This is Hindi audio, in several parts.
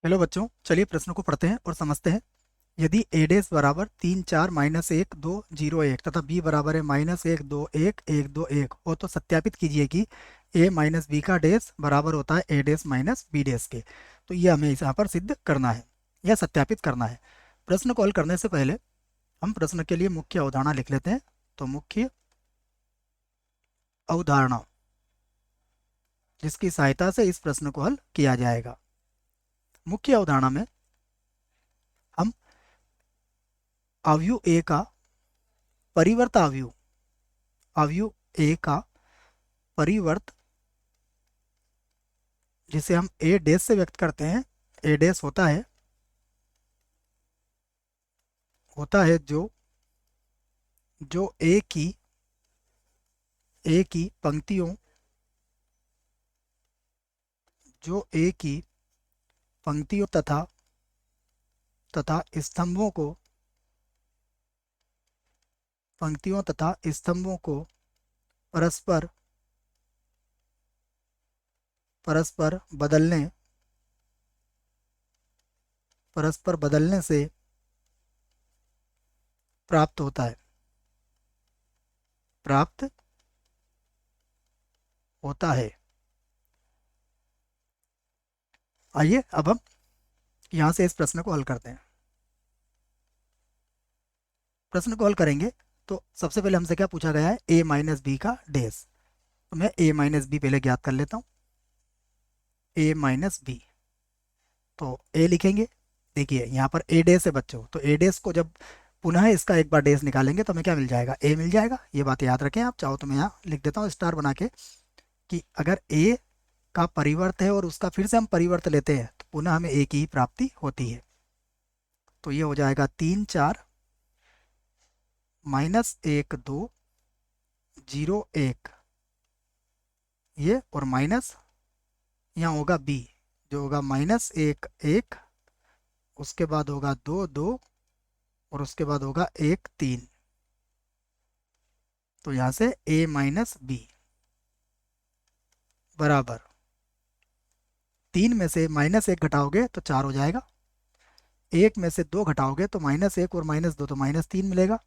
हेलो बच्चों, चलिए प्रश्न को पढ़ते हैं और समझते हैं। यदि ए डेस बराबर 3 4 -1 2 0 1 तथा बी बराबर है -1 2 1 1 2 1 हो तो सत्यापित कीजिए कि ए माइनस बी का डेस बराबर होता है ए डेस माइनस बी डेस के। तो ये हमें यहाँ पर सिद्ध करना है या सत्यापित करना है। प्रश्न को हल करने से पहले हम प्रश्न के लिए मुख्य अवधारणा लिख लेते हैं। तो मुख्य अवधारणा जिसकी सहायता से इस प्रश्न को हल किया जाएगा। मुख्य अवधारणा में हम अवयव ए का परिवर्त अवयव ए का परिवर्त जिसे हम ए डैश से व्यक्त करते हैं। ए डैश होता है जो जो ए की पंक्तियों जो ए की पंक्तियों तथा स्तंभों को परस्पर परस्पर बदलने से प्राप्त होता है। आइए अब हम यहाँ से इस प्रश्न को हल करते हैं। प्रश्न को हल करेंगे तो सबसे पहले हमसे क्या पूछा गया है, ए माइनस बी का डैश। तो मैं ए माइनस बी पहले ज्ञात कर लेता हूँ। ए माइनस बी, तो ए लिखेंगे। देखिए यहाँ पर ए डैश है बच्चों, तो ए डैश को जब पुनः इसका एक बार डैश निकालेंगे तो हमें क्या मिल जाएगा, ए मिल जाएगा। ये बात याद रखें। आप चाहो तो मैं यहाँ लिख देता हूँ स्टार बना के कि अगर ए का परिवर्त है और उसका फिर से हम परिवर्त लेते हैं तो पुनः हमें ए की ही प्राप्ति होती है। तो ये हो जाएगा 3 4 -1 2 0 1, ये और माइनस यहाँ होगा बी जो होगा -1 1, उसके बाद होगा 2 2 और उसके बाद होगा 1 3। तो यहाँ से a माइनस बी बराबर 3 में से -1 घटाओगे तो 4 हो जाएगा। 1 में से 2 घटाओगे तो -1 और -2 तो -3 मिलेगा।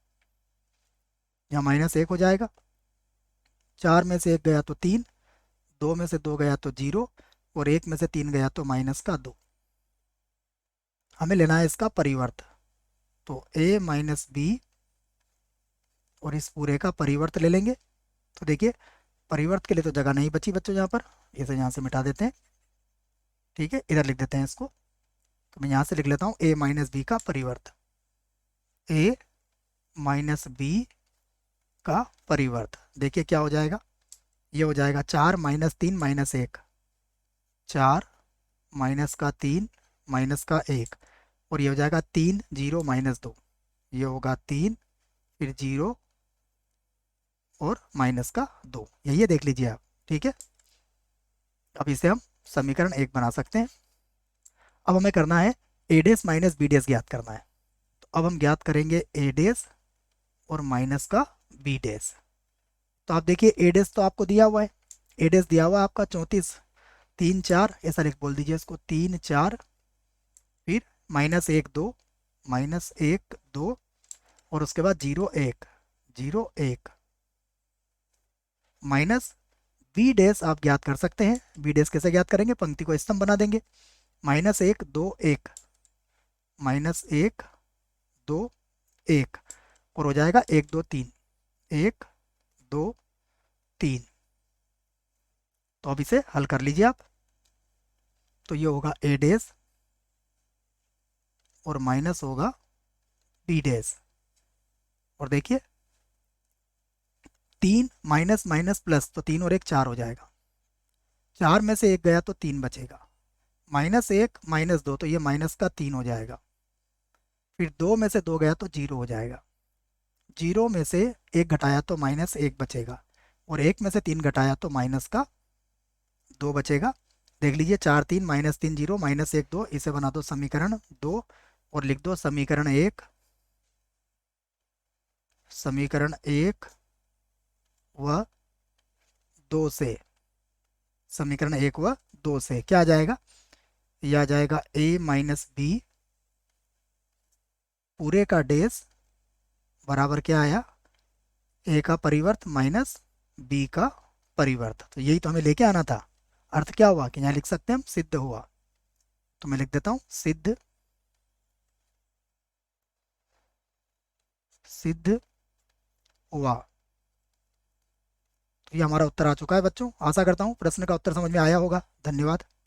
यहाँ -1 हो जाएगा। 4 में से 1 गया तो 3, 2 में से 2 गया तो 0 और 1 में से 3 गया तो -2। हमें लेना है इसका परिवर्त। तो a माइनस बी और इस पूरे का परिवर्त ले लेंगे। तो देखिए परिवर्त के लिए तो जगह नहीं बची बच्चों यहाँ पर, इसे यहाँ से मिटा देते हैं। ठीक है, इधर लिख देते हैं इसको। तो मैं यहाँ से लिख लेता हूँ a माइनस बी का परिवर्त। a माइनस बी का परिवर्त देखिए क्या हो जाएगा। ये हो जाएगा 4 -3 -1, 4 माइनस का 3 माइनस का 1 और ये हो जाएगा 3 0 -2, ये होगा 3 फिर 0 और -2। यही है, देख लीजिए आप। ठीक है, अब इसे हम समीकरण 1 बना सकते हैं। अब हमें करना है ए डेस माइनस बी डेस ज्ञात करना है। तो अब हम ज्ञात करेंगे ए डेस और माइनस का बी डेस। तो आप देखिए ए डेस तो आपको दिया हुआ है, ए डेस दिया हुआ है आपका 34 3 4, ऐसा लिख बोल दीजिए इसको 3 4 फिर -1 2 और उसके बाद 0 1 0 1 माइनस बी डेस आप ज्ञात कर सकते हैं। बी डेस कैसे ज्ञात करेंगे, पंक्ति को स्तंभ बना देंगे। -1 2 1 -1 2 1 और हो जाएगा 1 2 3 1 2 3। तो अब इसे हल कर लीजिए आप। तो ये होगा ए डेस और माइनस होगा बी डेस। और देखिए 3 माइनस माइनस प्लस, तो 3 और 1 4 हो जाएगा। 4 में से 1 गया तो 3 बचेगा। -1 -2 तो ये -3 हो जाएगा। फिर 2 में से 2 गया तो 0 हो जाएगा। 0 में से 1 घटाया तो -1 बचेगा और 1 में से 3 घटाया तो -2 बचेगा। देख लीजिए 4 3 -3 0 -1 2, इसे बना दो समीकरण 2 और लिख दो समीकरण 1 व 2 से। समीकरण 1 व 2 से क्या आ जाएगा, ये आ जाएगा a माइनस बी पूरे का डेज बराबर क्या आया, a का परिवर्त माइनस b का परिवर्त। तो यही तो हमें लेके आना था। अर्थ क्या हुआ कि यहाँ लिख सकते हैं हम सिद्ध हुआ। तो मैं लिख देता हूँ सिद्ध, सिद्ध हुआ। तो ये हमारा उत्तर आ चुका है बच्चों। आशा करता हूँ प्रश्न का उत्तर समझ में आया होगा। धन्यवाद।